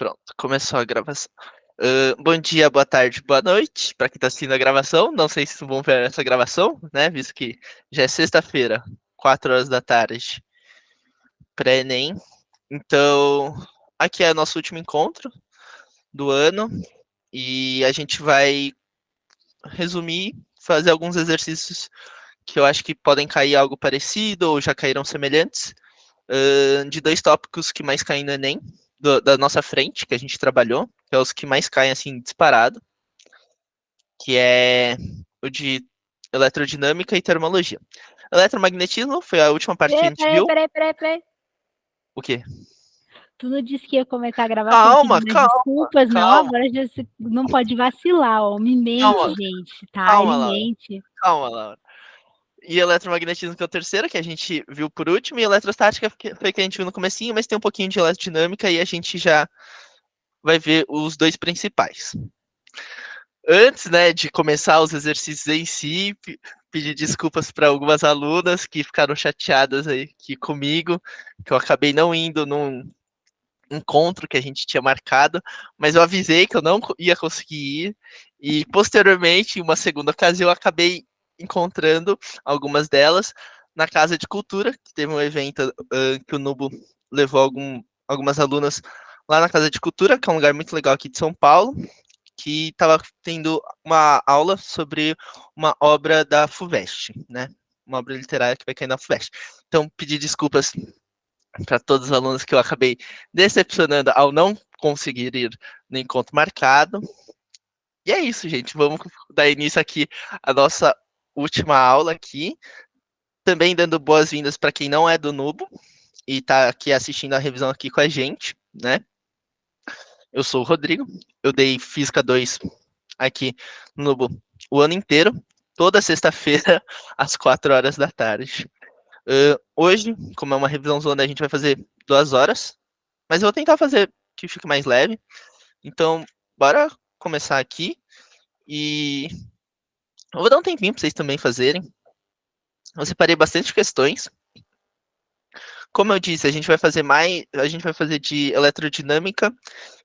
Pronto, começou a gravação. Bom dia, boa tarde, boa noite para quem está assistindo a gravação. Não sei se vão ver essa gravação, né? Visto que já é sexta-feira, 4 horas da tarde, pré-ENEM. Então, aqui é nosso último encontro do ano e a gente vai resumir, fazer alguns exercícios que eu acho que podem cair algo parecido ou já caíram semelhantes, de dois tópicos que mais caem no Enem, da nossa frente, que a gente trabalhou, que é os que mais caem assim disparado, que é o de eletrodinâmica e termologia. Eletromagnetismo foi a última parte que a gente viu. Peraí. O quê? Tu não disse que ia começar a gravação Calma, pedindo calma, desculpas, não? calma, Agora já não pode vacilar, ó. Me mente, calma, gente, tá? calma, Ele Laura. mente. Calma, Laura. E eletromagnetismo, que é o terceiro, que a gente viu por último, e eletrostática foi que a gente viu no comecinho, mas tem um pouquinho de eletrodinâmica e a gente já vai ver os dois principais. Antes, né, de começar os exercícios em si, pedir desculpas para algumas alunas que ficaram chateadas aí aqui comigo, que eu acabei não indo num encontro que a gente tinha marcado, mas eu avisei que eu não ia conseguir ir, e posteriormente, em uma segunda ocasião, eu acabei encontrando algumas delas na Casa de Cultura, que teve um evento que o Nubo levou algumas alunas lá na Casa de Cultura, que é um lugar muito legal aqui de São Paulo, que estava tendo uma aula sobre uma obra da FUVEST, né? Uma obra literária que vai cair na FUVEST. Então, pedir desculpas para todos os alunos que eu acabei decepcionando ao não conseguir ir no encontro marcado. E é isso, gente. Vamos dar início aqui à nossa última aula aqui. Também dando boas-vindas para quem não é do Nubo e está aqui assistindo a revisão aqui com a gente, né? Eu sou o Rodrigo, eu dei Física 2 aqui no Nubo o ano inteiro, toda sexta-feira, às 4 horas da tarde. Hoje, como é uma revisão zona, a gente vai fazer 2 horas, mas eu vou tentar fazer que fique mais leve. Então, bora começar aqui. E eu vou dar um tempinho para vocês também fazerem. Eu separei bastante questões. Como eu disse, a gente vai fazer de eletrodinâmica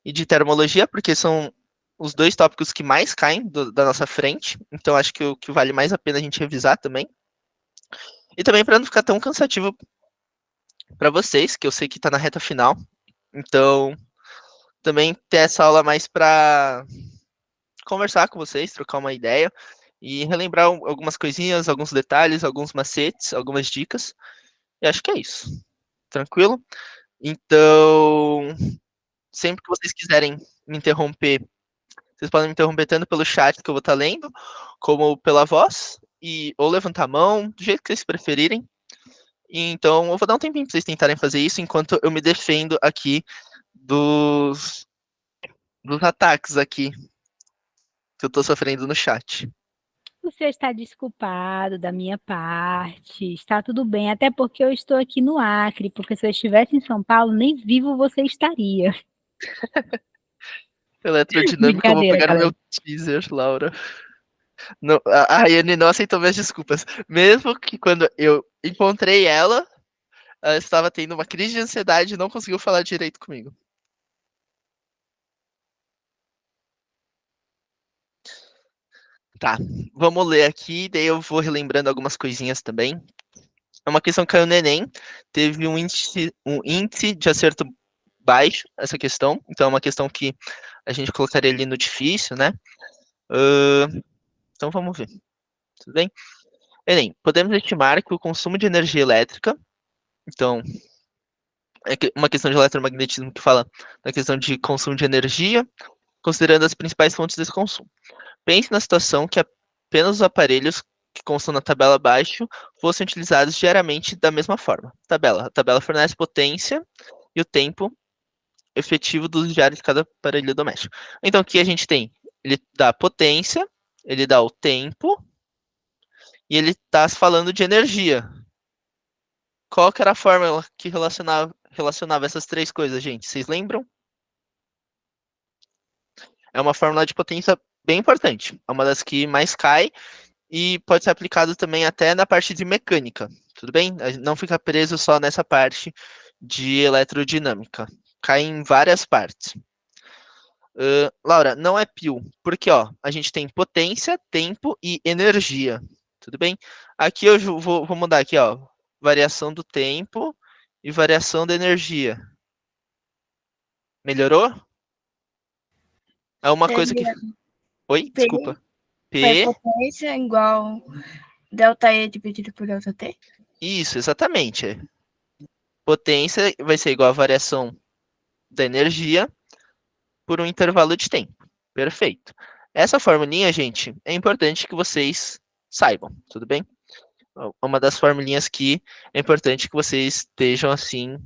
e de termologia, porque são os dois tópicos que mais caem da nossa frente. Então, acho que o que vale mais a pena a gente revisar também. E também para não ficar tão cansativo para vocês, que eu sei que está na reta final. Então, também ter essa aula mais para conversar com vocês, trocar uma ideia e relembrar algumas coisinhas, alguns detalhes, alguns macetes, algumas dicas. E acho que é isso. Tranquilo? Então, sempre que vocês quiserem me interromper, vocês podem me interromper tanto pelo chat que eu vou estar lendo, como pela voz, ou levantar a mão, do jeito que vocês preferirem. Então, eu vou dar um tempinho para vocês tentarem fazer isso enquanto eu me defendo aqui dos, dos ataques aqui que eu tô sofrendo no chat. O senhor está desculpado da minha parte, está tudo bem, até porque eu estou aqui no Acre, porque se eu estivesse em São Paulo, nem vivo você estaria. Eletrodinâmica, eu vou Brincadeira, pegar no meu galera. teaser, Laura. Não, a Rayane não aceitou minhas desculpas. Mesmo que quando eu encontrei ela, ela estava tendo uma crise de ansiedade e não conseguiu falar direito comigo. Tá, vamos ler aqui, daí eu vou relembrando algumas coisinhas também. É uma questão que caiu no Enem, teve um índice de acerto baixo, essa questão. Então é uma questão que a gente colocaria ali no difícil, né? Então vamos ver. Tudo bem? Enem, podemos estimar que o consumo de energia elétrica, então, é uma questão de eletromagnetismo que fala da questão de consumo de energia, considerando as principais fontes desse consumo. Pense na situação que apenas os aparelhos que constam na tabela abaixo fossem utilizados diariamente da mesma forma. A tabela fornece potência e o tempo efetivo do uso diário de cada aparelho doméstico. Então, aqui a gente tem, ele dá a potência, ele dá o tempo, e ele está falando de energia. Qual que era a fórmula que relacionava essas três coisas, gente? Vocês lembram? É uma fórmula de potência bem importante. É uma das que mais cai e pode ser aplicado também até na parte de mecânica. Tudo bem? Não fica preso só nessa parte de eletrodinâmica. Cai em várias partes. Laura, não é pio, porque ó, a gente tem potência, tempo e energia. Tudo bem? Aqui eu vou mudar aqui, ó. Variação do tempo e variação da energia. Melhorou? É uma coisa que. Seria Oi, P, desculpa. P P. potência igual delta E dividido por delta T? Isso, exatamente. Potência vai ser igual a variação da energia por um intervalo de tempo. Perfeito. Essa formulinha, gente, é importante que vocês saibam, tudo bem? É uma das formulinhas que é importante que vocês estejam assim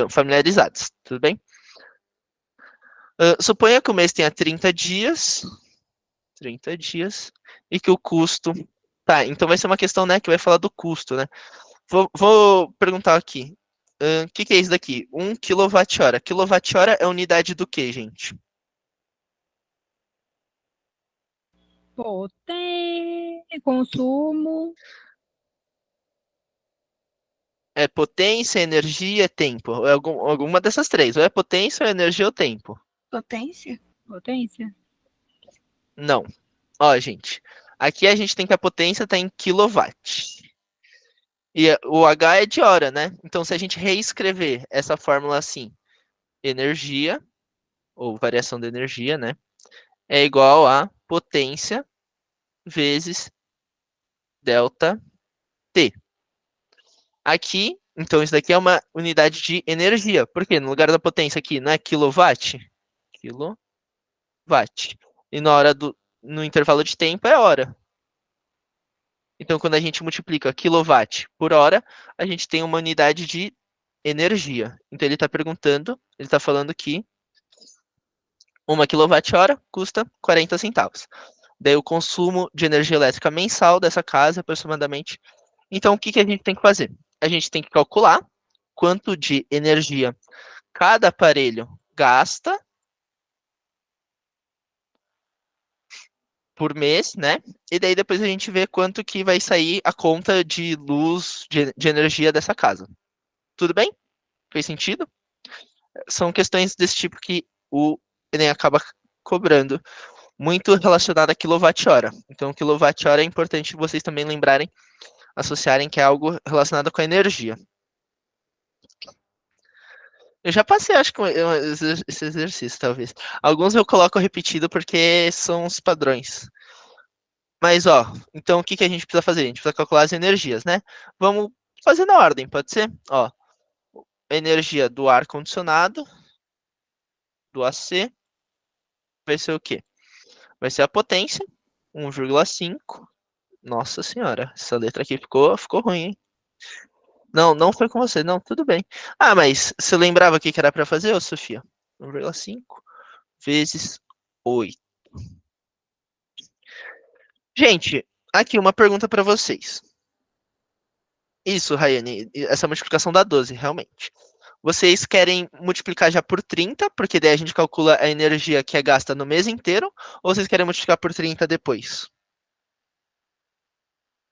familiarizados, tudo bem? Suponha que o mês tenha 30 dias, e que o custo. Tá, então vai ser uma questão, né, que vai falar do custo, né? Vou perguntar aqui. O que é isso daqui? 1 kWh. Quilowatt-hora é unidade do que, gente? Potência, consumo. É potência, energia, tempo. É alguma dessas três. Ou é potência, ou é energia ou tempo. Potência? Potência. Não. Ó, gente. Aqui a gente tem que a potência está em quilowatt. E o H é de hora, né? Então, se a gente reescrever essa fórmula assim, energia, ou variação da energia, né? É igual a potência vezes delta T. Aqui, então, isso daqui é uma unidade de energia. Por quê? No lugar da potência aqui, não é quilowatt? Quilowatt. E no intervalo de tempo é hora. Então, quando a gente multiplica quilowatt por hora, a gente tem uma unidade de energia. Então, ele está perguntando, ele está falando que 1 kWh custa 40 centavos. Daí, o consumo de energia elétrica mensal dessa casa, aproximadamente. Então, o que a gente tem que fazer? A gente tem que calcular quanto de energia cada aparelho gasta por mês, né? E daí depois a gente vê quanto que vai sair a conta de luz, de energia dessa casa. Tudo bem? Fez sentido? São questões desse tipo que o Enem acaba cobrando, muito relacionado a quilowatt-hora. Então, quilowatt-hora é importante vocês também lembrarem, associarem que é algo relacionado com a energia. Eu já passei, acho que esse exercício, talvez. Alguns eu coloco repetido porque são os padrões. Mas, ó, então o que a gente precisa fazer? A gente precisa calcular as energias, né? Vamos fazer na ordem, pode ser? Ó, a energia do ar-condicionado, do AC, vai ser o quê? Vai ser a potência, 1,5. Nossa senhora, essa letra aqui ficou ruim, hein? Não, não foi com você, não, tudo bem. Ah, mas você lembrava o que era para fazer, ô Sofia? 1,5 vezes 8. Gente, aqui uma pergunta para vocês. Isso, Rayane, essa multiplicação dá 12, realmente. Vocês querem multiplicar já por 30, porque daí a gente calcula a energia que é gasta no mês inteiro, ou vocês querem multiplicar por 30 depois?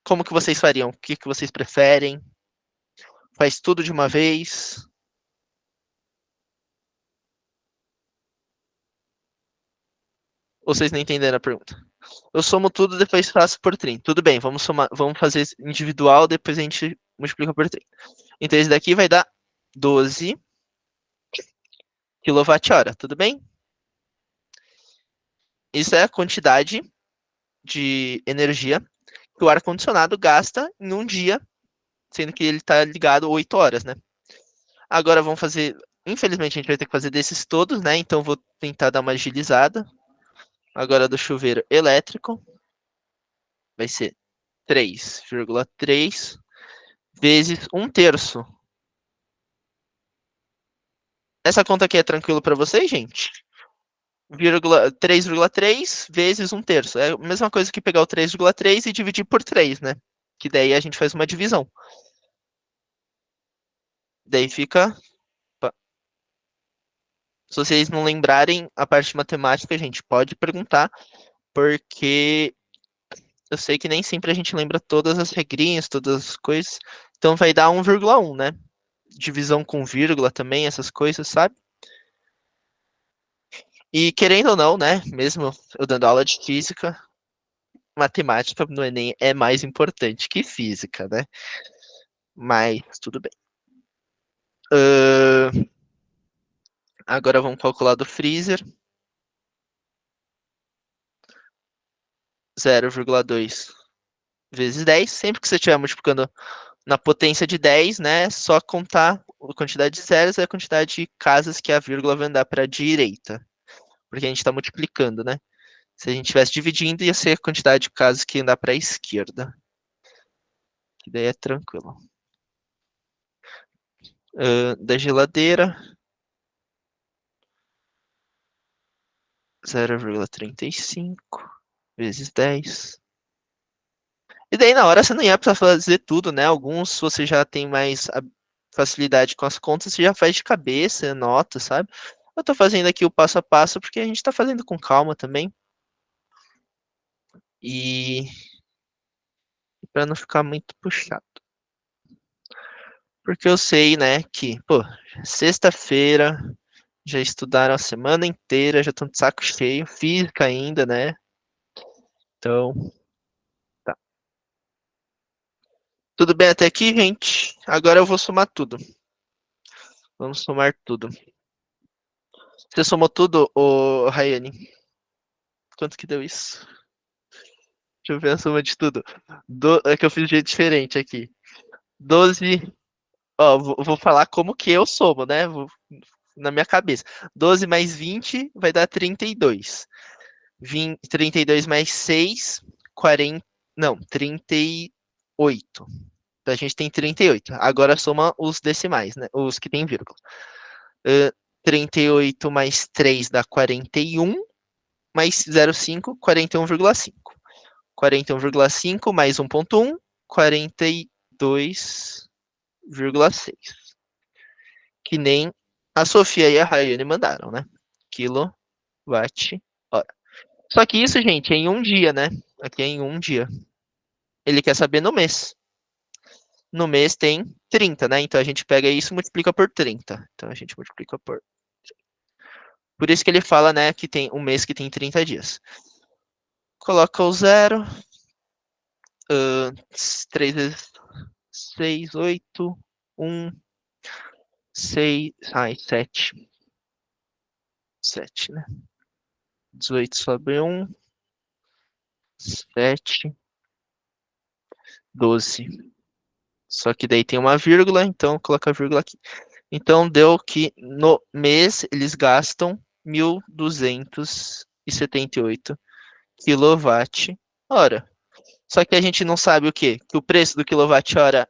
Como que vocês fariam? O que vocês preferem? Faz tudo de uma vez? Ou vocês não entenderam a pergunta? Eu somo tudo, depois faço por 30. Tudo bem, vamos somar, vamos fazer individual, depois a gente multiplica por 30. Então esse daqui vai dar 12 kWh, tudo bem? Isso é a quantidade de energia que o ar-condicionado gasta em um dia, sendo que ele está ligado 8 horas, né? Agora vamos fazer. Infelizmente a gente vai ter que fazer desses todos, né? Então vou tentar dar uma agilizada. Agora do chuveiro elétrico vai ser 3,3 vezes 1/3. Essa conta aqui é tranquilo para vocês, gente? 3,3 vezes 1/3. É a mesma coisa que pegar o 3,3 e dividir por 3, né? Que daí a gente faz uma divisão. Daí fica. Se vocês não lembrarem a parte matemática, gente, pode perguntar, porque eu sei que nem sempre a gente lembra todas as regrinhas, todas as coisas. Então vai dar 1,1, né? Divisão com vírgula também, essas coisas, sabe? E querendo ou não, né? Mesmo eu dando aula de física, matemática no Enem é mais importante que física, né? Mas tudo bem. Agora vamos calcular do freezer. 0,2 vezes 10. Sempre que você estiver multiplicando na potência de 10, né? Só contar a quantidade de zeros e a quantidade de casas que a vírgula vai andar para a direita. Porque a gente está multiplicando, né? Se a gente estivesse dividindo, ia ser a quantidade de casas que ia andar para a esquerda. Que daí é tranquilo. Da geladeira. 0,35 vezes 10. E daí na hora você não ia precisar fazer tudo, né? Alguns você já tem mais facilidade com as contas, você já faz de cabeça, nota, sabe? Eu tô fazendo aqui o passo a passo porque a gente tá fazendo com calma também. E para não ficar muito puxado. Porque eu sei, né, que, pô, sexta-feira, já estudaram a semana inteira, já estão de saco cheio, física ainda, né? Então, tá. Tudo bem até aqui, gente? Agora eu vou somar tudo. Vamos somar tudo. Você somou tudo, ô Rayane? Quanto que deu isso? Deixa eu ver a soma de tudo. É que eu fiz de jeito diferente aqui. 12. Ó, vou falar como que eu somo, né? Na minha cabeça. 12 mais 20 vai dar 32. 32 mais 6, 40. Não, 38. Então a gente tem 38. Agora soma os decimais, né? Os que tem vírgula. 38 mais 3 dá 41. Mais 0,5, 41,5. 41,5 mais 1,1, 42,6. Que nem a Sofia e a Rayane mandaram, né? Quilowatt hora. Só que isso, gente, é em um dia, né? Aqui é em um dia. Ele quer saber no mês. No mês tem 30, né? Então a gente pega isso e multiplica por 30. Então a gente multiplica por. Por isso que ele fala, né, que tem um mês que tem 30 dias. Coloca o zero. 3 vezes 6, 8, 1, 6, 7. 7, né? 18 sobre 1, 7, 12. Só que daí tem uma vírgula, então coloca a vírgula aqui. Então deu que no mês eles gastam 1.278 kWh. Só que a gente não sabe o quê? Que o preço do quilowatt-hora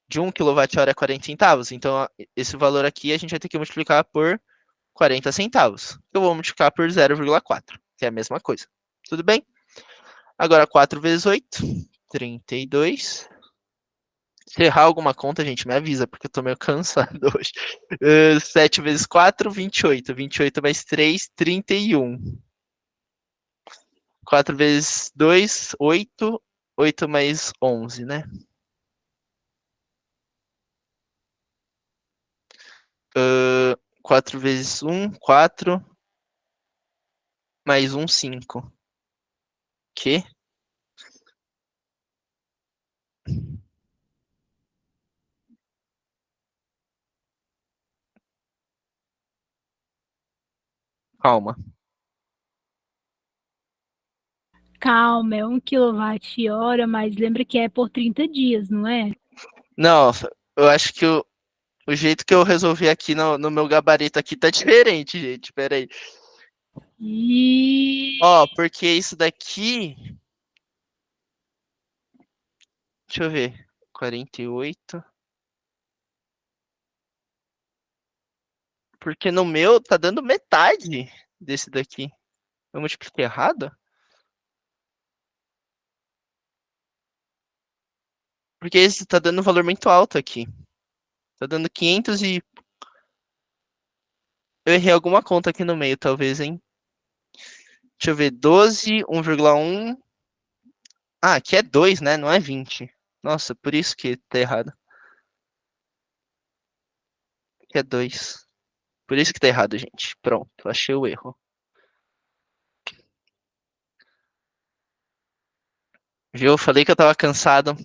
de 1 kWh é 40 centavos. Então esse valor aqui a gente vai ter que multiplicar por 40 centavos. Eu vou multiplicar por 0,4, que é a mesma coisa. Tudo bem? Agora 4 vezes 8, 32. Se errar alguma conta, gente, me avisa, porque eu tô meio cansado hoje. 7 vezes 4, 28. 28 mais 3, 31. 4 vezes 2, 8. 8 mais 11, né? 4 vezes 1, 4. Mais 1, 5. Que? Calma. Calma, é 1 kWh, mas lembra que é por 30 dias, não é? Não, eu acho que o jeito que eu resolvi aqui no meu gabarito aqui tá diferente, gente. Pera aí. Ó, porque isso daqui. Deixa eu ver. 48. Porque no meu tá dando metade desse daqui. Eu multipliquei errado? Porque esse tá dando um valor muito alto aqui. Tá dando 500 e. Eu errei alguma conta aqui no meio, talvez, hein? Deixa eu ver. 12, 1,1. Ah, aqui é 2, né? Não é 20. Nossa, por isso que tá errado. Aqui é 2. Por isso que tá errado, gente. Pronto, achei o erro. Viu? Eu falei que eu tava cansado.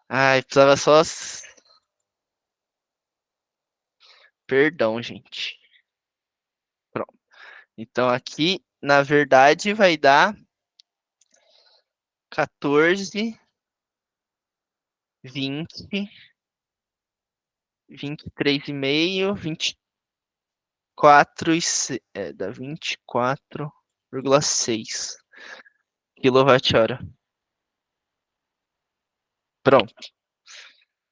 Ai, precisava só. Perdão, gente. Pronto. Então aqui, na verdade, vai dar 14, 20, 23,5, 24 dá 24,6 kWh. Pronto.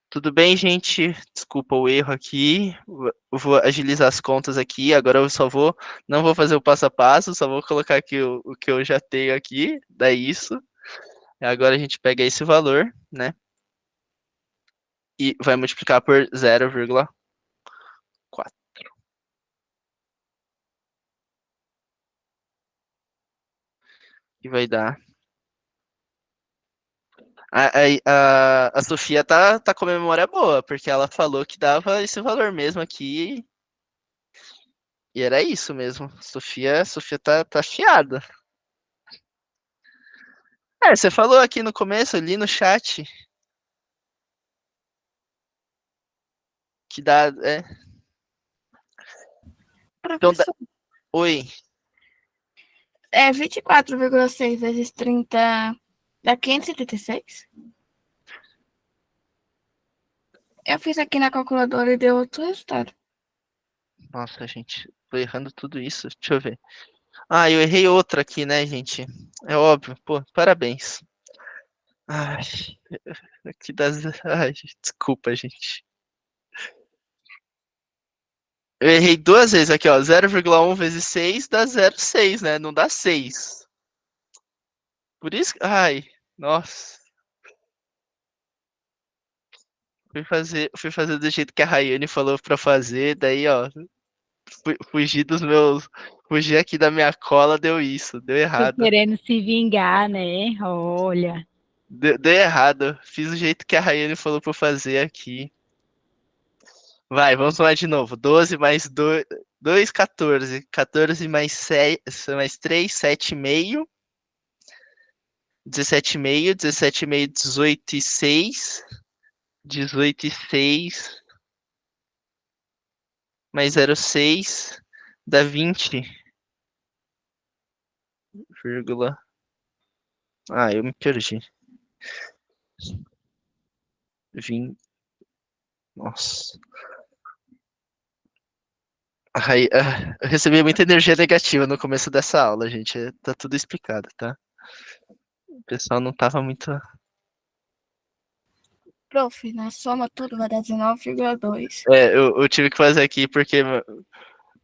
Tudo bem, gente? Desculpa o erro aqui. Eu vou agilizar as contas aqui. Agora eu só vou, não vou fazer o passo a passo, só vou colocar aqui o que eu já tenho aqui. Dá isso. Agora a gente pega esse valor, né? E vai multiplicar por 0,4. E vai dar. A Sofia tá com a memória boa, porque ela falou que dava esse valor mesmo aqui. E era isso mesmo. Sofia tá afiada. Você falou aqui no começo, ali no chat, que dá. Então, Professor, oi. é 24,6 vezes 30 dá 576? Eu fiz aqui na calculadora e deu outro resultado. Nossa, gente, tô errando tudo isso. Deixa eu ver. Ah, eu errei outra aqui, né, gente? É óbvio. Pô, parabéns. Ai, aqui das. Ai, desculpa, gente. Eu errei duas vezes aqui, ó. 0,1 vezes 6 dá 0,6, né? Não dá 6. Por isso que. Ai, nossa. Fui fazer do jeito que a Rayane falou pra fazer, daí, ó. Fugir dos meus. Fugir aqui da minha cola, deu isso, deu Tô errado. querendo se vingar, né? Olha. Deu errado. Fiz o jeito que a Rayane falou pra eu fazer aqui. Vai, vamos lá de novo. 12 mais 2, 14. 14 mais 6, mais 3, 7,5. 17,5, 17,5, 18,6. 18,6 mais 0,6 dá 20, vírgula. Ah, eu me perdi. 20. Nossa. Eu recebi muita energia negativa no começo dessa aula, gente. Tá tudo explicado, tá? O pessoal não tava muito. Prof, na soma tudo vai dar 19,2. Eu tive que fazer aqui porque a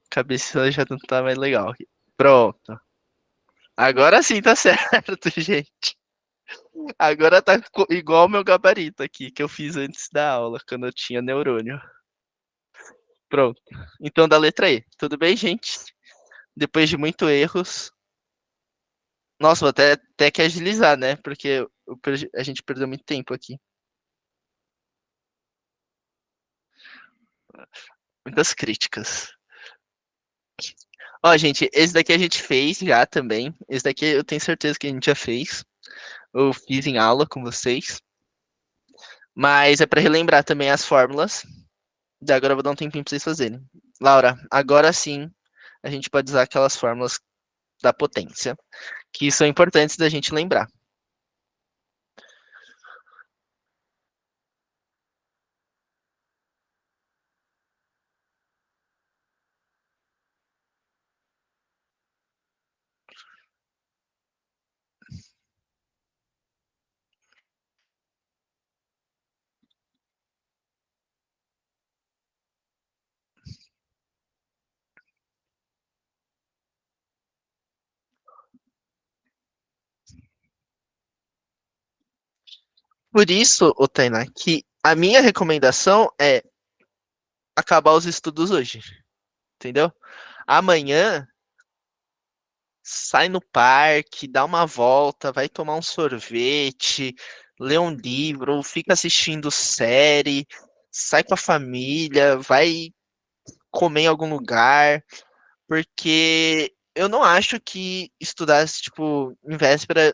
cabeça já não tá mais legal. Pronto. Agora sim tá certo, gente. Agora tá igual o meu gabarito aqui, que eu fiz antes da aula, quando eu tinha neurônio. Pronto. Então, da letra E. Tudo bem, gente? Depois de muitos erros. Nossa, vou até que agilizar, né? Porque a gente perdeu muito tempo aqui. Muitas críticas. Ó, gente, esse daqui a gente fez já também. Esse daqui eu tenho certeza que a gente já fez. Eu fiz em aula com vocês. Mas é para relembrar também as fórmulas. Daí agora eu vou dar um tempinho para vocês fazerem. Laura, agora sim a gente pode usar aquelas fórmulas da potência, que são importantes da gente lembrar. Por isso, ô Tainá, que a minha recomendação é acabar os estudos hoje, entendeu? Amanhã, sai no parque, dá uma volta, vai tomar um sorvete, lê um livro, fica assistindo série, sai com a família, vai comer em algum lugar, porque eu não acho que estudar, tipo, em véspera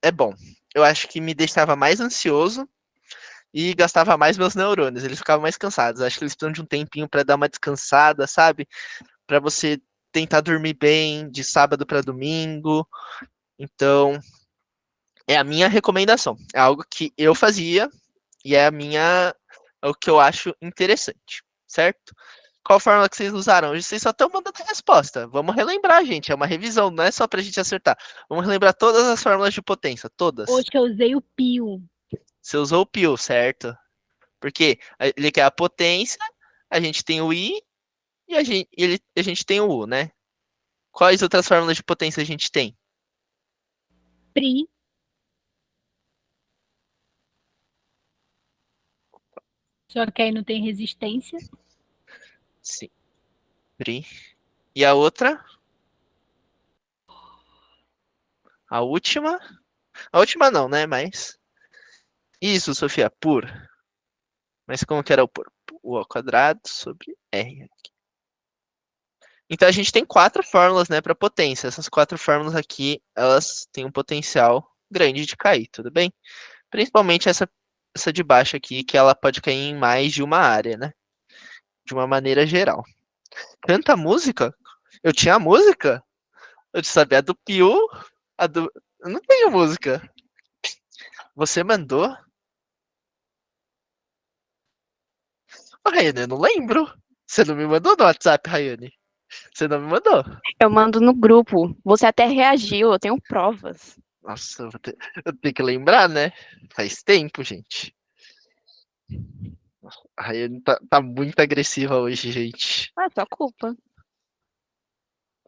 é bom. eu acho que me deixava mais ansioso e gastava mais meus neurônios. Eles ficavam mais cansados. Acho que eles precisam de um tempinho para dar uma descansada, sabe? Para você tentar dormir bem de sábado para domingo. Então, é a minha recomendação. É algo que eu fazia e é o que eu acho interessante, certo? Qual fórmula que vocês usaram? Hoje vocês só estão mandando a resposta. Vamos relembrar, gente. É uma revisão, não é só pra gente acertar. Vamos relembrar todas as fórmulas de potência, todas. Hoje que eu usei o pio. Você usou o π, certo? Porque ele quer a potência, a gente tem o I e a gente tem o U, né? Quais outras fórmulas de potência a gente tem? Pri. Só que aí não tem resistência. Sim. Pri. E a outra? A última? A última não, né? Mas. Isso, Sofia, por. Mas como que era o por? O ao quadrado sobre R. Então a gente tem 4 fórmulas, né, para potência. Essas 4 fórmulas aqui, elas têm um potencial grande de cair, tudo bem? Principalmente essa de baixo aqui, que ela pode cair em mais de uma área, né? De uma maneira geral. Canta música? Eu tinha música? Eu sabia a do Piu, a do. Eu não tenho música. Você mandou? Ô, Raiane, eu não lembro. Você não me mandou no WhatsApp, Raiane? Você não me mandou? Eu mando no grupo. Você até reagiu, eu tenho provas. Nossa, eu tenho que lembrar, né? Faz tempo, gente. A Rayane tá muito agressiva hoje, gente. Ah, é sua culpa.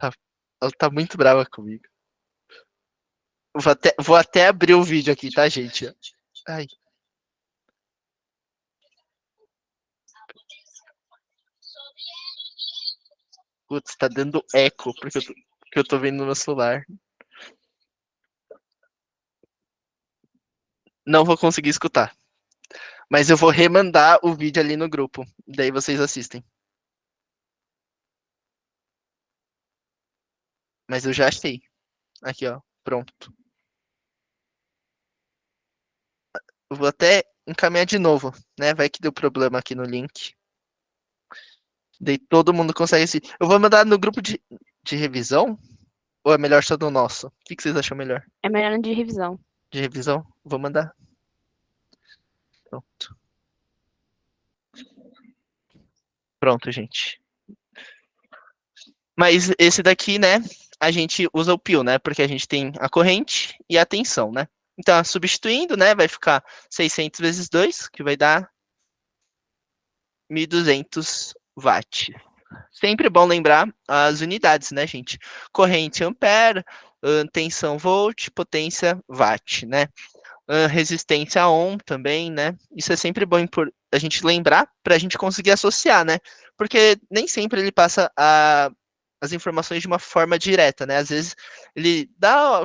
Ela tá muito brava comigo. Vou até abrir o vídeo aqui, tá, gente? Ai. Putz, tá dando eco porque eu tô vendo no meu celular. Não vou conseguir escutar. Mas eu vou remandar o vídeo ali no grupo. Daí vocês assistem. Mas eu já achei. Aqui, ó. Pronto. Eu vou até encaminhar de novo, né? Vai que deu problema aqui no link. Daí todo mundo consegue assistir. Eu vou mandar no grupo de revisão? Ou é melhor só no nosso? O que vocês acham melhor? É melhor de revisão. De revisão? Vou mandar. Pronto. Pronto, gente. Mas esse daqui, né? A gente usa o pio, né? Porque a gente tem a corrente e a tensão, né? Então, substituindo, né? Vai ficar 600 vezes 2, que vai dar 1.200 watts. Sempre bom lembrar as unidades, né, gente? Corrente ampere, tensão volt, potência watt, né? Resistência ohm também, né? Isso é sempre bom a gente lembrar para a gente conseguir associar, né? Porque nem sempre ele passa as informações de uma forma direta, né? Às vezes ele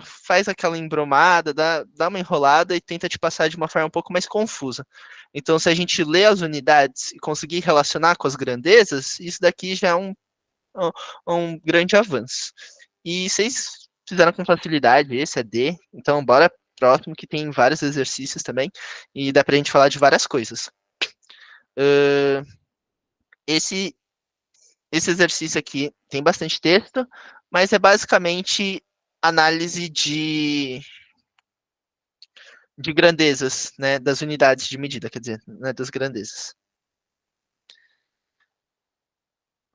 faz aquela embromada, dá uma enrolada e tenta te passar de uma forma um pouco mais confusa. Então, se a gente lê as unidades e conseguir relacionar com as grandezas, isso daqui já é um grande avanço. E vocês fizeram com facilidade, esse é D, então bora próximo, que tem vários exercícios também, e dá pra gente falar de várias coisas. Uh, esse exercício aqui tem bastante texto, mas é basicamente análise de grandezas, né, das unidades de medida, quer dizer, né, das grandezas.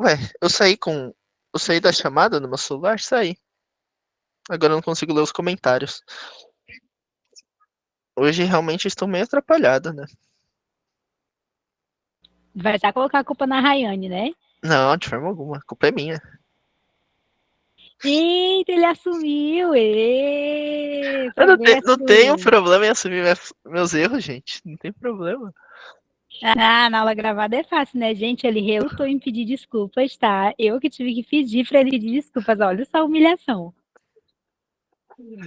Ué, eu saí da chamada no meu celular? Saí. Agora eu não consigo ler os comentários. Hoje realmente estou meio atrapalhada, né? Vai já colocar a culpa na Rayane, né? Não, de forma alguma. A culpa é minha. Eita, ele assumiu! Eu não tenho Progresso! problema em assumir meus erros, gente. Não tem problema. Ah, na aula gravada é fácil, né, gente? Ele relutou em pedir desculpas, tá? Eu que tive que pedir para ele pedir desculpas. Olha só a humilhação.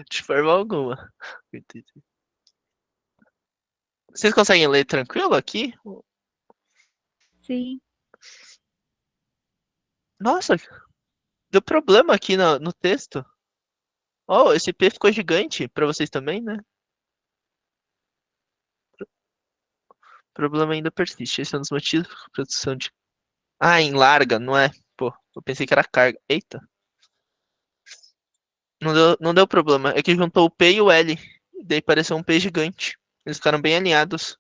De forma alguma. Vocês conseguem ler tranquilo aqui? Sim. Nossa, deu problema aqui no texto. Oh, esse P ficou gigante pra vocês também, né? problema ainda persiste. Esse é um dos motivos da produção de... Ah, em larga, não é? Pô, eu pensei que era carga. Eita. Não deu problema. É que juntou o P e o L. E daí pareceu um P gigante. Eles ficaram bem alinhados.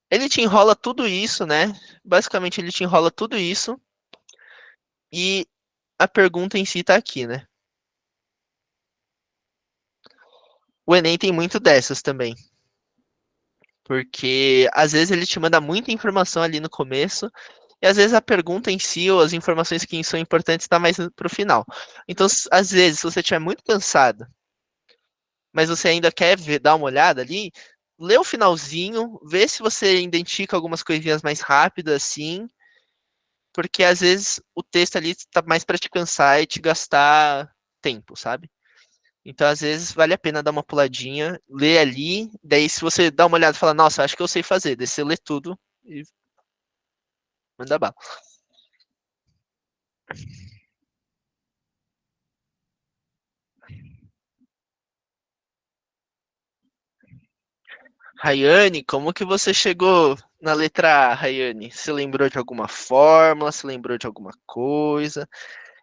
Ele te enrola tudo isso, né? Basicamente, ele te enrola tudo isso. E a pergunta em si tá aqui, né? O Enem tem muito dessas também. Porque às vezes ele te manda muita informação ali no começo. E às vezes a pergunta em si, ou as informações que são importantes, tá mais pro final. Então, às vezes, se você estiver muito cansado, mas você ainda quer ver, dar uma olhada ali, lê o finalzinho, vê se você identifica algumas coisinhas mais rápidas, assim, porque às vezes o texto ali tá mais para te cansar e te gastar tempo, sabe? Então, às vezes, vale a pena dar uma puladinha, ler ali, daí se você dá uma olhada e fala, nossa, acho que eu sei fazer, daí você lê tudo e manda bala. Rayane, como que você chegou na letra A, Rayane? Você lembrou de alguma fórmula? Você lembrou de alguma coisa?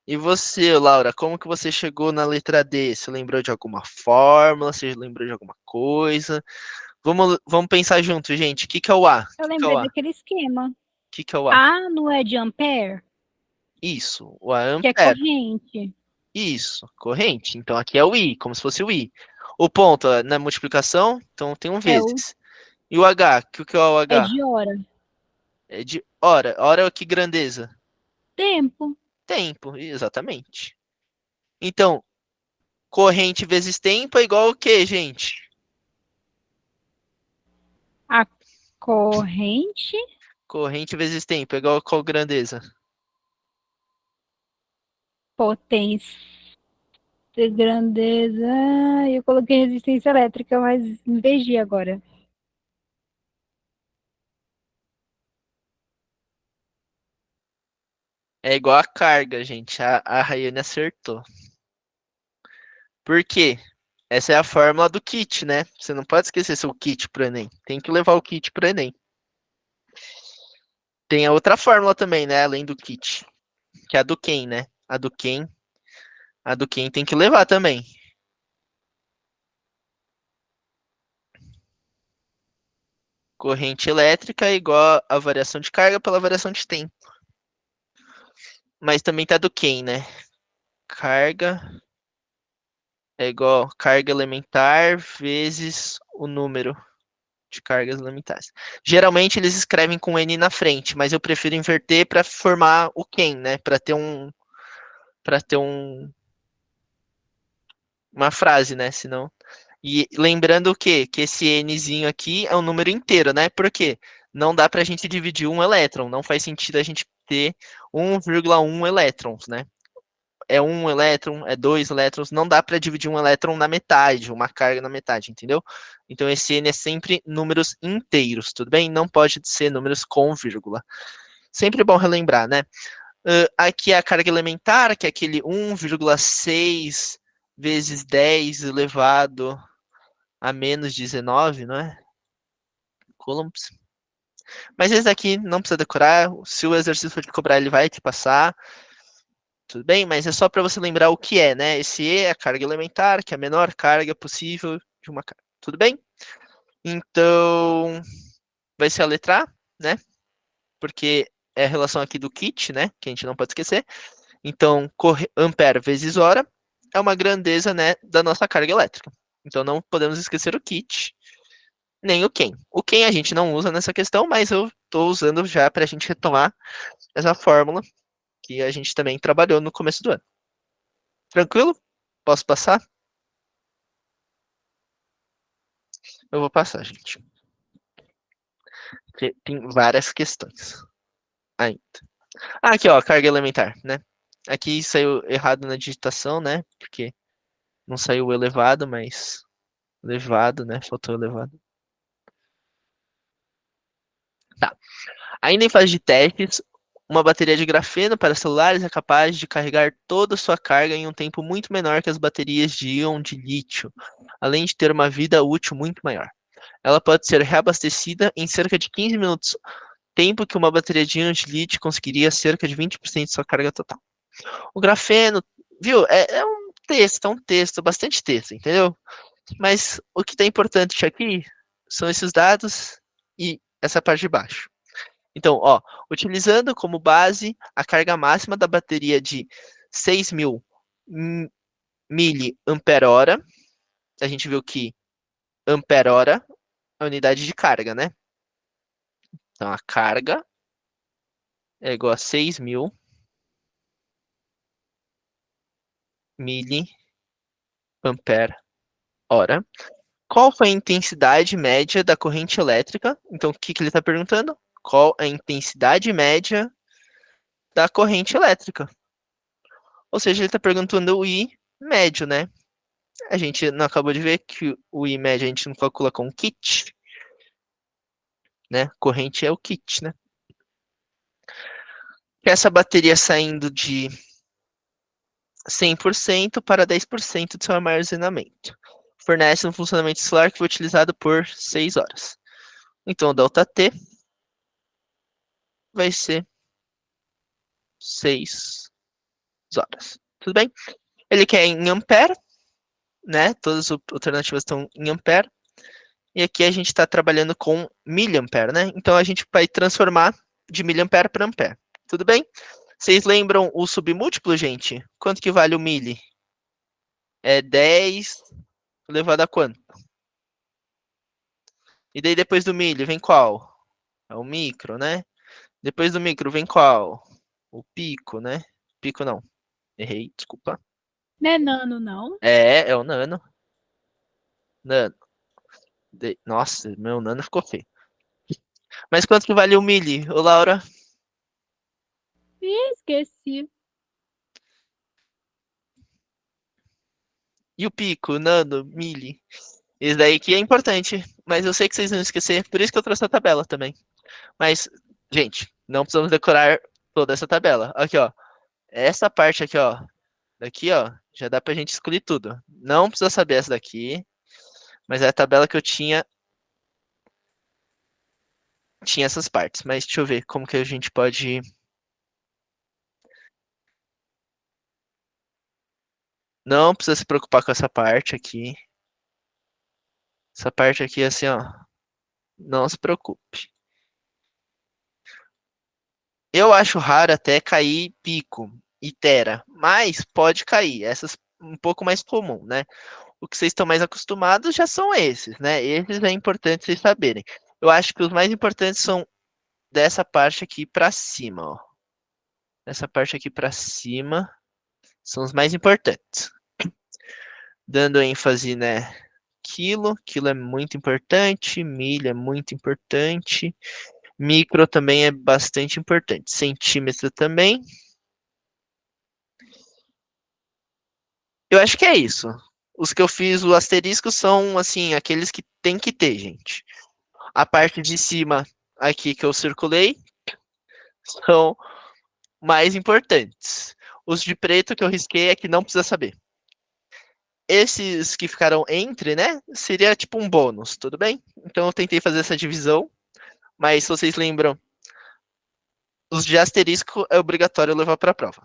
E você, Laura, como que você chegou na letra D? Você lembrou de alguma fórmula? Você lembrou de alguma coisa? Vamos pensar junto, gente. O que que é o A? O Eu que que é o lembrei A? O daquele esquema. que que é o A? A não é de ampere, Isso, o A é que é ampere. corrente. Isso, corrente. Então aqui é o I, como se fosse o I. O ponto é na multiplicação, então tem um É, o, vezes. E o H, que é o é H? de hora. É de hora. Hora é que grandeza? Tempo. Tempo, exatamente. Então, corrente vezes tempo é igual ao quê, gente? A corrente, Corrente vezes tempo é igual a qual grandeza? potência, grandeza. Eu coloquei resistência elétrica, mas me perdi agora. É igual a carga, gente. A Rayane acertou. Por quê? Essa é a fórmula do kit, né? Você não pode esquecer seu kit pro Enem. Tem que levar o kit pro Enem. Tem a outra fórmula também, né? Além do kit. Que é a do Ken, né? A do Ken tem que levar também. Corrente elétrica é igual a variação de carga pela variação de tempo. Mas também tá do Ken, né? Carga é igual carga elementar vezes o número de cargas elementares. Geralmente eles escrevem com N na frente, mas eu prefiro inverter para formar o Ken, né? Para ter uma frase, né? Senão. E lembrando o quê? Que esse Nzinho aqui é um número inteiro, né? Por quê? Não dá para a gente dividir um elétron. Não faz sentido a gente ter 1,1 elétrons, né? É um elétron, é dois elétrons. Não dá para dividir um elétron na metade, uma carga na metade, entendeu? Então esse N é sempre números inteiros, tudo bem? Não pode ser números com vírgula. Sempre bom relembrar, né? Aqui é a carga elementar, que é aquele 1,6 vezes 10 elevado a menos 19, não é? Coulombs. Mas esse daqui não precisa decorar. Se o exercício for te cobrar, ele vai te passar. Tudo bem? Mas é só para você lembrar o que é, né? Esse E é a carga elementar, que é a menor carga possível de uma carga. Tudo bem? Então, vai ser a letra A, né? Porque é a relação aqui do kit, né? Que a gente não pode esquecer. Então, ampere vezes hora é uma grandeza, né, da nossa carga elétrica. Então, não podemos esquecer o kit, nem o Ken. O Ken a gente não usa nessa questão, mas eu estou usando já para a gente retomar essa fórmula que a gente também trabalhou no começo do ano. Tranquilo? Posso passar? Eu vou passar, gente. Porque tem várias questões ainda. Aqui, ó, carga elementar, né? Aqui saiu errado na digitação, né? Porque não saiu elevado, mas elevado, né? Faltou elevado. Tá. Ainda em fase de testes, Uma bateria de grafeno para celulares é capaz de carregar toda a sua carga em um tempo muito menor que as baterias de íon de lítio, além de ter uma vida útil muito maior. Ela pode ser reabastecida em cerca de 15 minutos, tempo que uma bateria de íon de lítio conseguiria cerca de 20% de sua carga total. O grafeno, viu, é um texto, bastante texto, entendeu? Mas o que é importante aqui são esses dados e essa parte de baixo. Então, ó, utilizando como base a carga máxima da bateria de 6.000 miliampere-hora, a gente viu que ampere-hora é a unidade de carga, né? Então, a carga é igual a 6.000 miliampere-hora. Qual foi a intensidade média da corrente elétrica? Então, o que ele está perguntando? Qual a intensidade média da corrente elétrica? Ou seja, ele está perguntando o I médio, né? A gente não acabou de ver que o I médio a gente não calcula com kit, né? Corrente é o kit, né? Essa bateria saindo de 100% para 10% do seu armazenamento. Fornece um funcionamento celular que foi utilizado por 6 horas. Então, o ΔT vai ser 6 horas. Tudo bem? Ele quer em ampere, né? Todas as alternativas estão em ampere. E aqui a gente está trabalhando com miliampere, né? Então a gente vai transformar de miliampere para ampere. Tudo bem? Vocês lembram o submúltiplo, gente? Quanto que vale o mili? É 10 elevado a quanto? E daí depois do mili vem qual? É o micro, né? Depois do micro vem qual? O pico, né? Pico não. Errei, desculpa. Não é nano, não. É o nano. Nano. Nossa, meu nano ficou feio. Mas quanto que vale o mili, ô Laura? Ih, esqueci. E o pico, nano, mili? Isso daí que é importante, mas eu sei que vocês não esquecer, por isso que eu trouxe a tabela também. Mas, gente, não precisamos decorar toda essa tabela. Aqui, ó. Essa parte aqui, ó. Daqui, ó, já dá pra gente escolher tudo. Não precisa saber essa daqui, mas é a tabela que eu tinha essas partes. Mas deixa eu ver como que a gente pode... Não precisa se preocupar com essa parte aqui. Essa parte aqui, assim, ó. Não se preocupe. Eu acho raro até cair pico e tera, mas pode cair. Essas um pouco mais comum, né? O que vocês estão mais acostumados já são esses, né? Esses é importante vocês saberem. Eu acho que os mais importantes são dessa parte aqui para cima, ó. Essa parte aqui para cima são os mais importantes. Dando ênfase, né? Quilo é muito importante, milha é muito importante, micro também é bastante importante, centímetro também. Eu acho que é isso. Os que eu fiz o asterisco são, assim, aqueles que tem que ter, gente. A parte de cima aqui que eu circulei são mais importantes. Os de preto que eu risquei é que não precisa saber. Esses que ficaram entre, né, seria tipo um bônus, tudo bem? Então eu tentei fazer essa divisão, mas se vocês lembram, os de asterisco é obrigatório levar para a prova.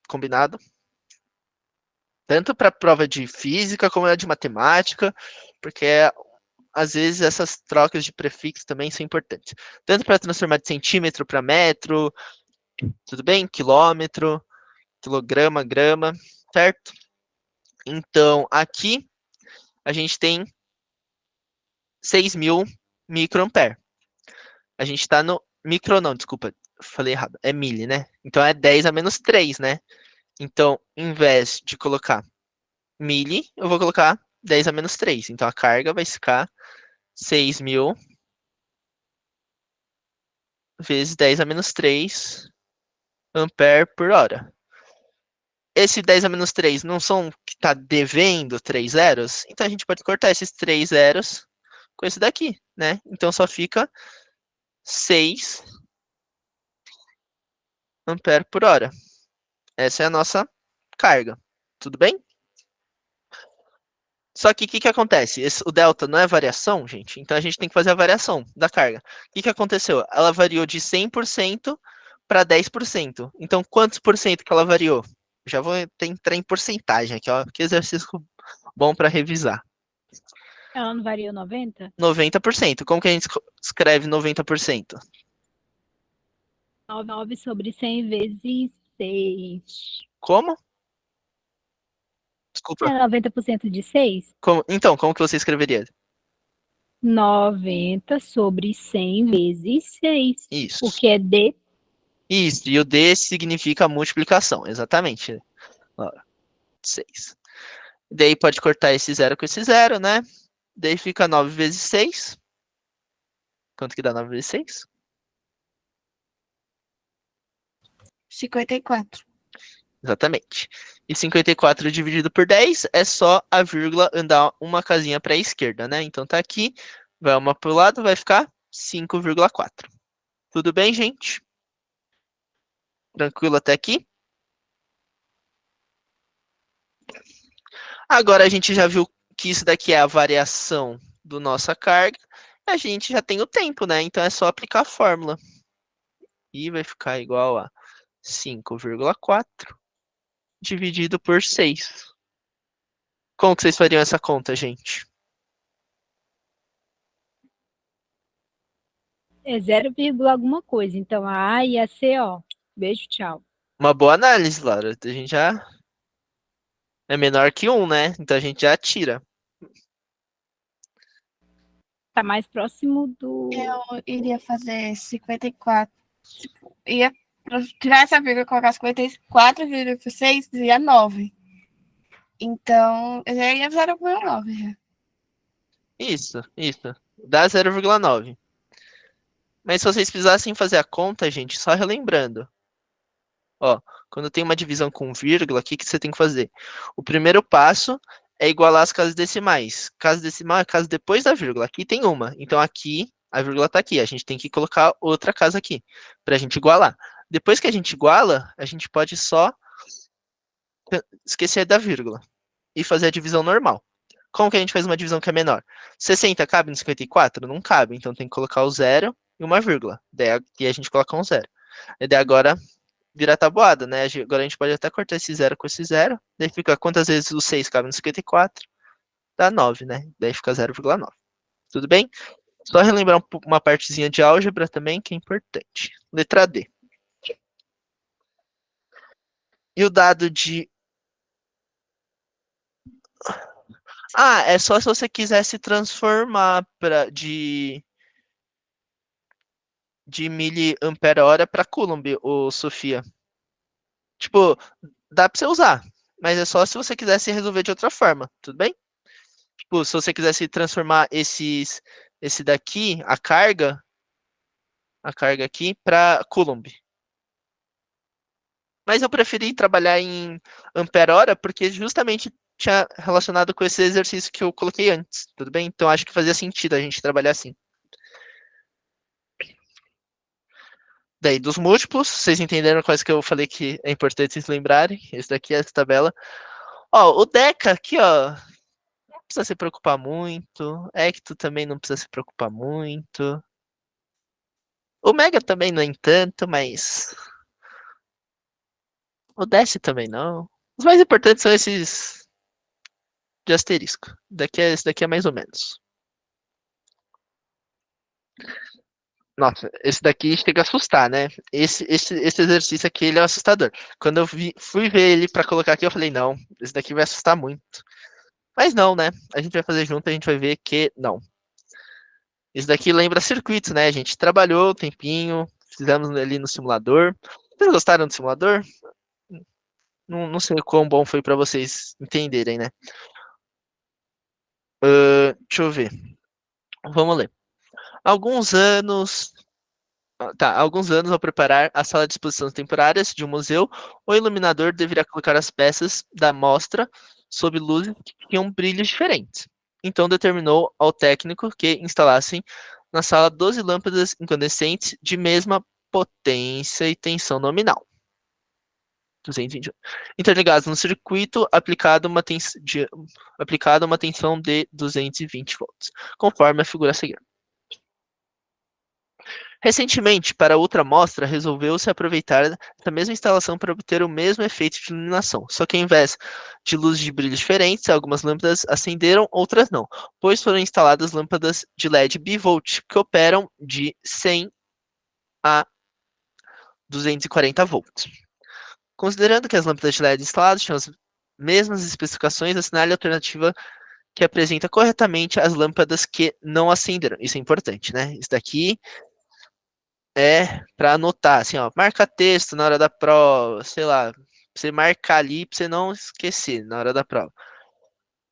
Combinado? Tanto para a prova de física como a de matemática, porque às vezes essas trocas de prefixo também são importantes. Tanto para transformar de centímetro para metro, tudo bem? Quilômetro, quilograma, grama, certo? Então, aqui a gente tem 6.000 microampere. A gente está no... Micro não, desculpa, falei errado. É mili, né? Então é 10 a menos 3, né? Então, em vez de colocar mili, eu vou colocar 10 a menos 3. Então a carga vai ficar 6.000 vezes 10 a menos 3 ampere por hora. Esse 10 a menos 3 não são que está devendo 3 zeros? Então a gente pode cortar esses 3 zeros com esse daqui, né? Então só fica 6 ampere por hora. Essa é a nossa carga. Tudo bem? Só que o que acontece? O delta não é variação, gente? Então a gente tem que fazer a variação da carga. O que aconteceu? Ela variou de 100% para 10%. Então quantos por cento que ela variou? Já vou entrar em porcentagem aqui, ó. Que exercício bom para revisar. Ela não variou 90? 90%. Como que a gente escreve 90%? 9 sobre 100 vezes 6. Como? Desculpa. É 90% de 6? Então, como que você escreveria? 90 sobre 100 vezes 6. Isso. Porque é D. Isso, e o D significa multiplicação, exatamente. Ó, 6. Daí pode cortar esse zero com esse zero, né? Daí fica 9 vezes 6. Quanto que dá 9 vezes 6? 54. Exatamente. E 54 dividido por 10 é só a vírgula andar uma casinha para a esquerda, né? Então tá aqui, vai uma para o lado, vai ficar 5,4. Tudo bem, gente? Tranquilo até aqui? Agora a gente já viu que isso daqui é a variação do nossa carga. A gente já tem o tempo, né? Então é só aplicar a fórmula. E vai ficar igual a 5,4 dividido por 6. Como que vocês fariam essa conta, gente? É 0, alguma coisa. Então a A e a C, ó. Beijo, tchau. Uma boa análise, Laura. A gente já é menor que 1, né? Então a gente já tira. Tá mais próximo do. Eu iria fazer 54. Tipo, ia tirar essa vírgula e colocar 54,6 dizia 9. Então, eu já ia 0,9 já. Isso. Dá 0,9. Mas se vocês precisassem fazer a conta, gente, só relembrando. Ó, quando tem uma divisão com vírgula, o que você tem que fazer? O primeiro passo é igualar as casas decimais. Casa decimal é casa depois da vírgula. Aqui tem uma. Então aqui, a vírgula está aqui. A gente tem que colocar outra casa aqui, para a gente igualar. Depois que a gente iguala, a gente pode só esquecer da vírgula e fazer a divisão normal. Como que a gente faz uma divisão que é menor? 60 cabe no 54? Não cabe. Então tem que colocar o zero e uma vírgula. Daí aqui a gente coloca um zero. E daí agora vira tabuada, né? Agora a gente pode até cortar esse zero com esse zero. Daí fica quantas vezes o 6 cabe no 54? Dá 9, né? Daí fica 0,9. Tudo bem? Só relembrar uma partezinha de álgebra também, que é importante. Letra D. E o dado de... Ah, é só se você quiser se transformar de miliampere-hora para Coulomb, ô Sofia. Tipo, dá para você usar, mas é só se você quisesse resolver de outra forma, tudo bem? Tipo, se você quisesse transformar esse daqui, a carga aqui, para Coulomb. Mas eu preferi trabalhar em ampere-hora porque justamente tinha relacionado com esse exercício que eu coloquei antes, tudo bem? Então acho que fazia sentido a gente trabalhar assim. Daí, dos múltiplos, vocês entenderam quais que eu falei que é importante vocês lembrarem? Esse daqui é essa tabela. Ó, o Deca aqui, ó, não precisa se preocupar muito. Ecto também não precisa se preocupar muito. O Mega também nem tanto, mas... O Dash também não. Os mais importantes são esses de asterisco. Esse daqui é mais ou menos. Nossa, esse daqui chega a assustar, né? Esse exercício aqui, ele é assustador. Quando eu fui ver ele para colocar aqui, eu falei, não, esse daqui vai assustar muito. Mas não, né? A gente vai fazer junto, a gente vai ver que não. Esse daqui lembra circuitos, né? A gente trabalhou um tempinho, fizemos ali no simulador. Vocês gostaram do simulador? Não sei quão bom foi para vocês entenderem, né? Deixa eu ver. Vamos ler. Alguns anos ao preparar a sala de exposições temporárias de um museu, o iluminador deveria colocar as peças da mostra sob luzes que tinham brilhos diferentes. Então determinou ao técnico que instalassem na sala 12 lâmpadas incandescentes de mesma potência e tensão nominal. 220 interligados no circuito aplicado aplicada uma tensão de 220 volts, conforme a figura a seguir. Recentemente, para outra amostra, resolveu-se aproveitar da mesma instalação para obter o mesmo efeito de iluminação, só que ao invés de luzes de brilho diferentes, algumas lâmpadas acenderam, outras não, pois foram instaladas lâmpadas de LED bivolt, que operam de 100 a 240 volts. Considerando que as lâmpadas de LED instaladas tinham as mesmas especificações, assinale a alternativa que apresenta corretamente as lâmpadas que não acenderam. Isso é importante, né? Isso daqui é para anotar, assim, ó, marca texto na hora da prova, sei lá, pra você marcar ali para você não esquecer na hora da prova.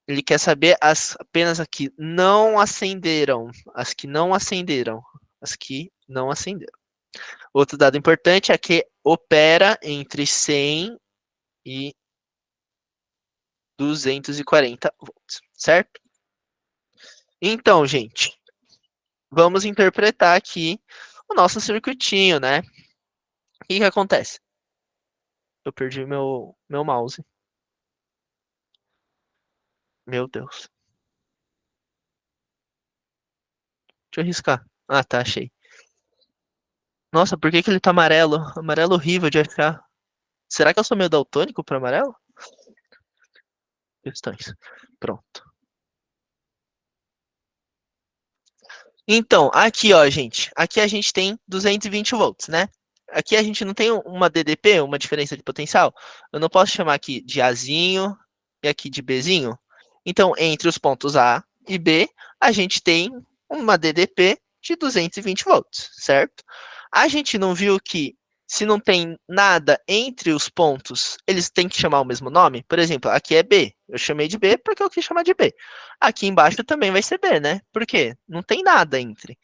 Ele quer saber apenas as que não acenderam, as que não acenderam, as que não acenderam. Outro dado importante é que opera entre 100 e 240 volts, certo? Então, gente, vamos interpretar aqui o nosso circuitinho, né? O que acontece? Eu perdi meu mouse. Meu Deus. Deixa eu riscar. Ah, tá, achei. Nossa, por que ele tá amarelo? Amarelo horrível de achar. Será que eu sou meio daltônico para amarelo? Questões. Pronto. Então, aqui, ó, gente. Aqui a gente tem 220 volts, né? Aqui a gente não tem uma DDP, uma diferença de potencial. Eu não posso chamar aqui de Azinho e aqui de Bzinho. Então, entre os pontos A e B, a gente tem uma DDP de 220 volts, certo? A gente não viu que se não tem nada entre os pontos, eles têm que chamar o mesmo nome? Por exemplo, aqui é B. Eu chamei de B porque eu quis chamar de B. Aqui embaixo também vai ser B, né? Por quê? Não tem nada entre.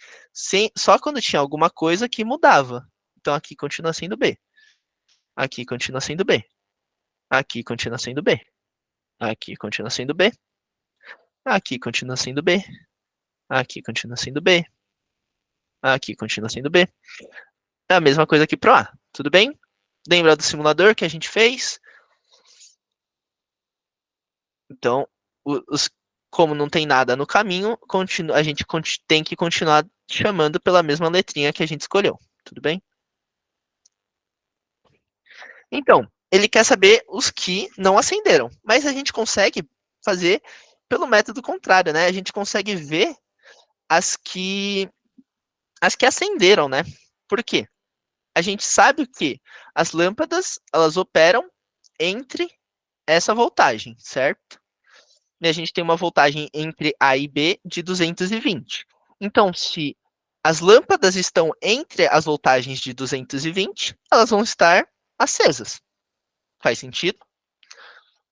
Só quando tinha alguma coisa que mudava. Então aqui continua sendo B. Aqui continua sendo B. Aqui continua sendo B. Aqui continua sendo B. Aqui continua sendo B. Aqui continua sendo B. Aqui continua sendo B. É a mesma coisa aqui pro A. Tudo bem? Lembra do simulador que a gente fez? Então, como não tem nada no caminho, a gente tem que continuar chamando pela mesma letrinha que a gente escolheu. Tudo bem? Então, ele quer saber os que não acenderam. Mas a gente consegue fazer pelo método contrário, né? A gente consegue ver as que acenderam, né? Por quê? A gente sabe que as lâmpadas, elas operam entre essa voltagem, certo? E a gente tem uma voltagem entre A e B de 220. Então, se as lâmpadas estão entre as voltagens de 220, elas vão estar acesas. Faz sentido?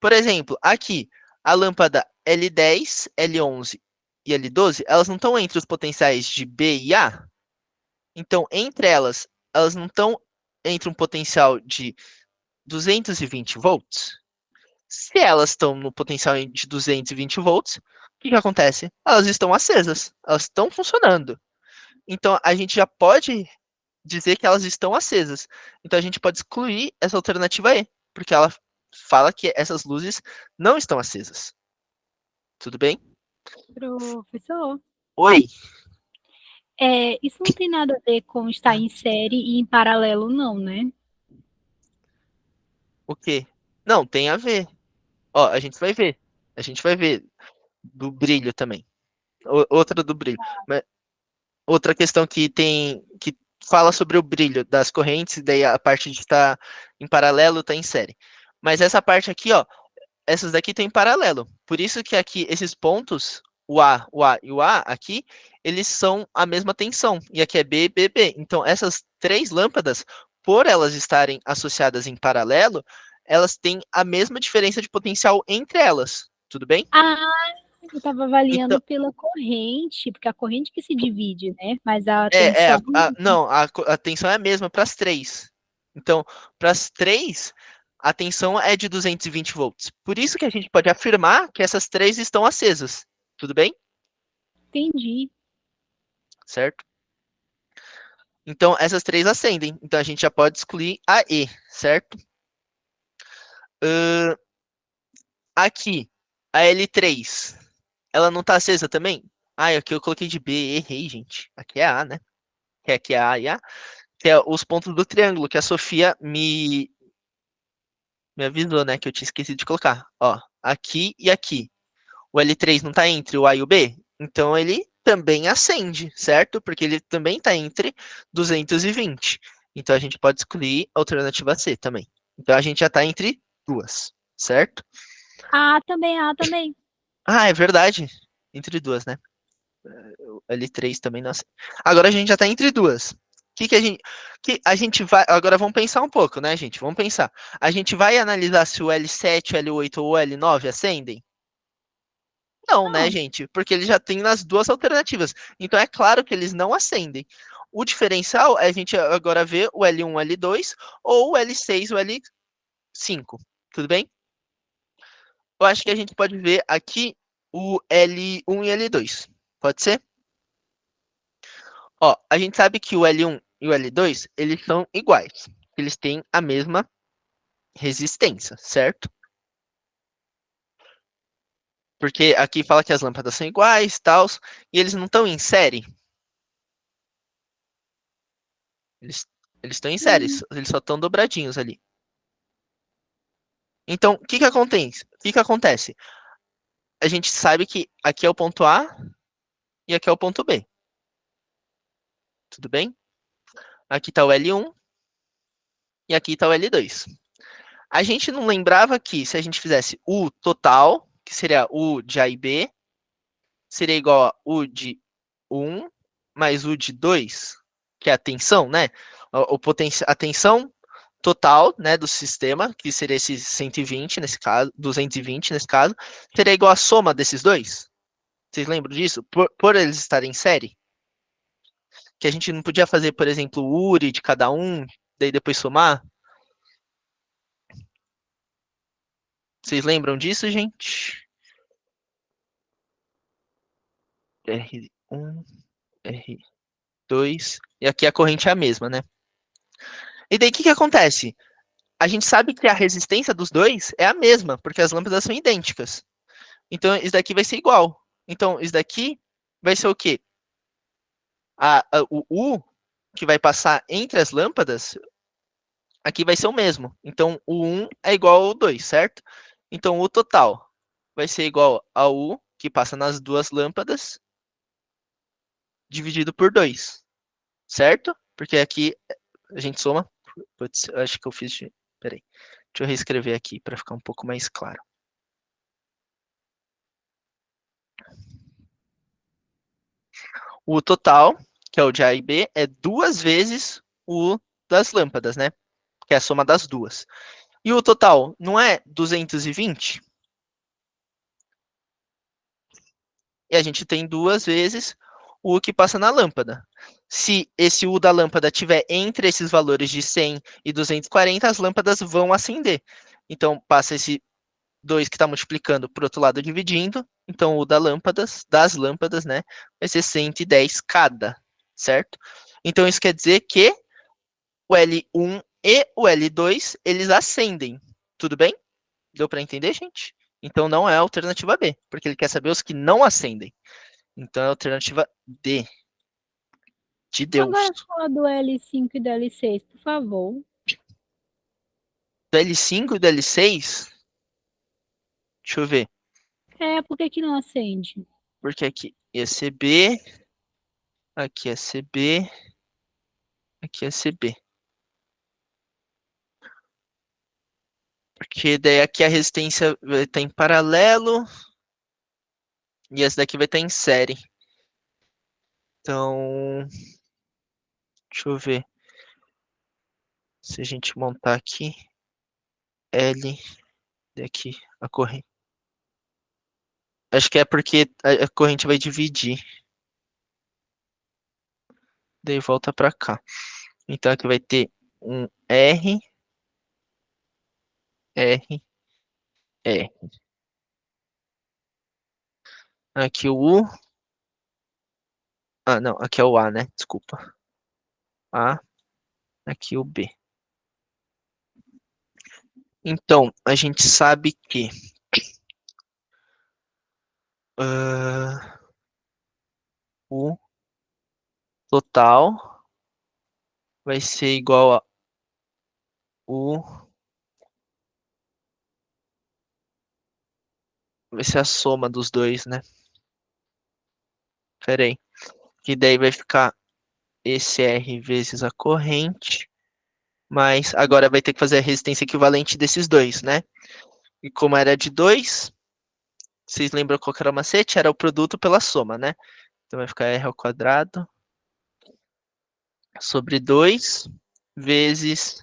Por exemplo, aqui, a lâmpada L10, L11 e L12, elas não estão entre os potenciais de B e A? Então, entre elas não estão entre um potencial de 220 volts? Se elas estão no potencial de 220 volts, o que acontece? Elas estão acesas, elas estão funcionando. Então, a gente já pode dizer que elas estão acesas. Então, a gente pode excluir essa alternativa E, porque ela fala que essas luzes não estão acesas. Tudo bem? Professor, Oi. isso não tem nada a ver com estar em série e em paralelo, não, né? O quê? Não, tem a ver. Ó, a gente vai ver. A gente vai ver do brilho também. Outra do brilho. Mas outra questão que fala sobre o brilho das correntes, daí a parte de estar em paralelo está em série. Mas essa parte aqui, ó, essas daqui estão em paralelo. Por isso que aqui esses pontos, o A e o A aqui, eles são a mesma tensão. E aqui é B, B, B. Então essas três lâmpadas, por elas estarem associadas em paralelo, elas têm a mesma diferença de potencial entre elas. Tudo bem? Ah, eu estava avaliando Então, pela corrente, porque a corrente que se divide, né? Mas a tensão. não, a tensão é a mesma para as três. Então, para as três, a tensão é de 220 volts. Por isso que a gente pode afirmar que essas três estão acesas. Tudo bem? Entendi. Certo? Então, essas três acendem. Então, a gente já pode excluir a E, certo? Aqui, a L3, ela não tá acesa também? Ah, aqui eu coloquei de B, errei, gente. Aqui é A, né? Que aqui é A e A. Que é os pontos do triângulo, que a Sofia me avisou, né? Que eu tinha esquecido de colocar. Ó, aqui e aqui. O L3 não tá entre o A e o B? Então ele também acende, certo? Porque ele também tá entre 220. Então a gente pode excluir a alternativa C também. Então a gente já tá entre duas, certo? A também, A também. Ah, é verdade. Entre duas, né? O L3 também não acende. Agora a gente já tá entre duas. Que a gente vai. Agora vamos pensar um pouco, né, gente? Vamos pensar. A gente vai analisar se o L7, o L8 ou o L9 acendem? Não, né, Não. gente? Porque ele já tem nas duas alternativas. Então é claro que eles não acendem. O diferencial é a gente agora ver o L1, o L2 ou o L6, o L5. Tudo bem? Eu acho que a gente pode ver aqui o L1 e L2. Pode ser? Ó, a gente sabe que o L1 e o L2, eles são iguais. Eles têm a mesma resistência, certo? Porque aqui fala que as lâmpadas são iguais, tal, e eles não estão em série. Eles eles estão em série, Sim. eles só estão dobradinhos ali. Então, o que que acontece? O que que acontece? A gente sabe que aqui é o ponto A e aqui é o ponto B. Tudo bem? Aqui está o L1 e aqui está o L2. A gente não lembrava que se a gente fizesse U total, que seria U de A e B, seria igual a U de 1 mais U de 2, que é a tensão, né? A tensão total, né, do sistema, que seria esse 120 nesse caso, 220 nesse caso, seria igual a soma desses dois. Vocês lembram disso? Por eles estarem em série? Que a gente não podia fazer, por exemplo, o URI de cada um, daí depois somar? Vocês lembram disso, gente? R1, R2. E aqui a corrente é a mesma, né? E daí o que que acontece? A gente sabe que a resistência dos dois é a mesma, porque as lâmpadas são idênticas. Então, isso daqui vai ser igual. Então, isso daqui vai ser o quê? O U que vai passar entre as lâmpadas, aqui vai ser o mesmo. Então, o 1 é igual ao 2, certo? Então, o total vai ser igual ao U que passa nas duas lâmpadas, dividido por 2, certo? Porque aqui a gente soma. Putz, eu acho que eu fiz de. Peraí. Deixa eu reescrever aqui para ficar um pouco mais claro. O total, que é o de A e B, é duas vezes o das lâmpadas, né? Que é a soma das duas. E o total não é 220? E a gente tem duas vezes o que passa na lâmpada. Se esse U da lâmpada tiver entre esses valores de 100 e 240, as lâmpadas vão acender. Então, passa esse 2 que está multiplicando por outro lado dividindo. Então, o das lâmpadas, né, vai ser 110 cada, certo? Então, isso quer dizer que o L1 e o L2, eles acendem. Tudo bem? Deu para entender, gente? Então, não é a alternativa B, porque ele quer saber os que não acendem. Então, é a alternativa D, de Deus. Agora fala do L5 e do L6, por favor. Do L5 e do L6, deixa eu ver. É, por que que não acende? Porque aqui ia ser B, aqui é CB, aqui é CB. Porque daí aqui a resistência vai estar em paralelo e essa daqui vai estar em série. Então, deixa eu ver. Se a gente montar aqui, L, daqui a corrente. Acho que é porque a corrente vai dividir. Daí volta para cá. Então aqui vai ter um R, R, R. Aqui o U. Ah, não, aqui é o A, né? Desculpa. A, aqui o B. Então, a gente sabe que o total vai ser igual a vai ser a soma dos dois, né? Pera aí. Que daí vai ficar esse R vezes a corrente, mas agora vai ter que fazer a resistência equivalente desses dois, né? E como era de 2, vocês lembram qual que era o macete? Era o produto pela soma, né? Então vai ficar R ao quadrado sobre 2 vezes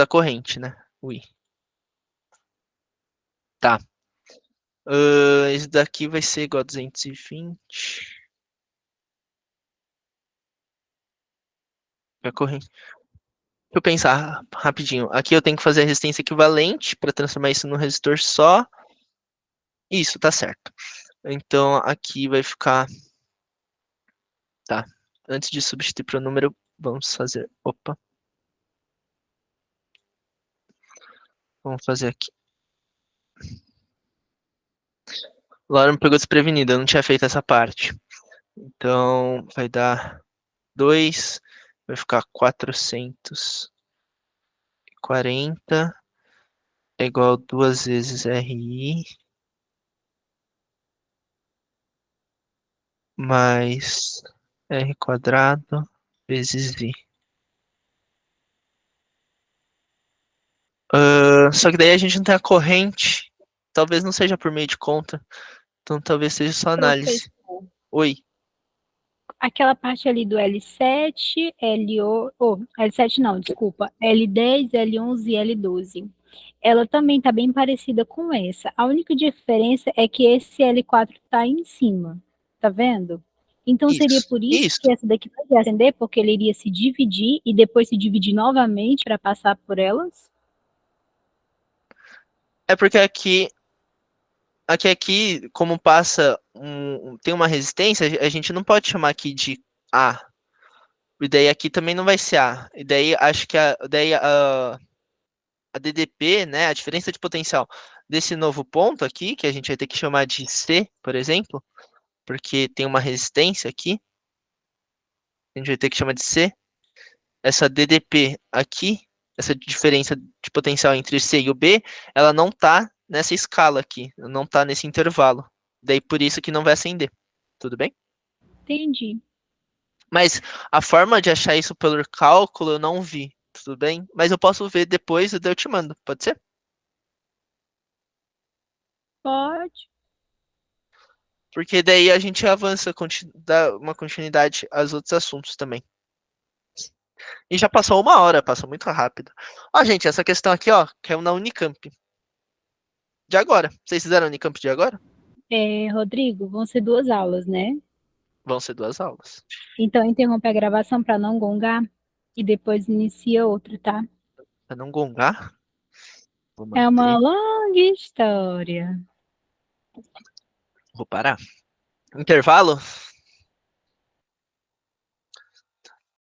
a corrente, né? Ui. Tá. Esse daqui vai ser igual a 220. A corrente. Deixa eu pensar rapidinho. Aqui eu tenho que fazer a resistência equivalente para transformar isso num resistor só. Isso, tá certo. Então aqui vai ficar. Tá. Antes de substituir para o número, vamos fazer. Opa. Vamos fazer aqui. Laura me pegou desprevenida, eu não tinha feito essa parte. Então vai dar 2, vai ficar 440 é igual a 2 vezes RI mais R quadrado vezes I. Só que daí a gente não tem a corrente. Talvez não seja por meio de conta. Então talvez seja só análise. Professor, Oi. aquela parte ali do L7, L7 não, desculpa, L10, L11 e L12. Ela também está bem parecida com essa. A única diferença é que esse L4 está em cima. Tá vendo? Então seria Isso. por isso Isso. que essa daqui não ia acender, porque ele iria se dividir e depois se dividir novamente para passar por elas? É porque como passa tem uma resistência, a gente não pode chamar aqui de A. E daí aqui também não vai ser A. E daí acho que a DDP, né, a diferença de potencial desse novo ponto aqui, que a gente vai ter que chamar de C, por exemplo, porque tem uma resistência aqui, a gente vai ter que chamar de C. Essa DDP aqui, essa diferença de potencial entre C e o B, ela não tá nessa escala aqui, não tá nesse intervalo. Daí por isso que não vai acender. Tudo bem? Entendi. Mas a forma de achar isso pelo cálculo eu não vi. Tudo bem? Mas eu posso ver depois e daí eu te mando. Pode ser? Pode. Porque daí a gente avança, dá uma continuidade aos outros assuntos também. E já passou 1 hora, passa muito rápido. Ó, gente, essa questão aqui, ó, caiu na Unicamp. De agora. Vocês fizeram a Unicamp de agora? Rodrigo, vão ser 2 aulas, né? Vão ser 2 aulas. Então interrompe a gravação para não gongar e depois inicia outra, tá? Pra não gongar. Vou É uma manter. longa história. Vou parar. Intervalo?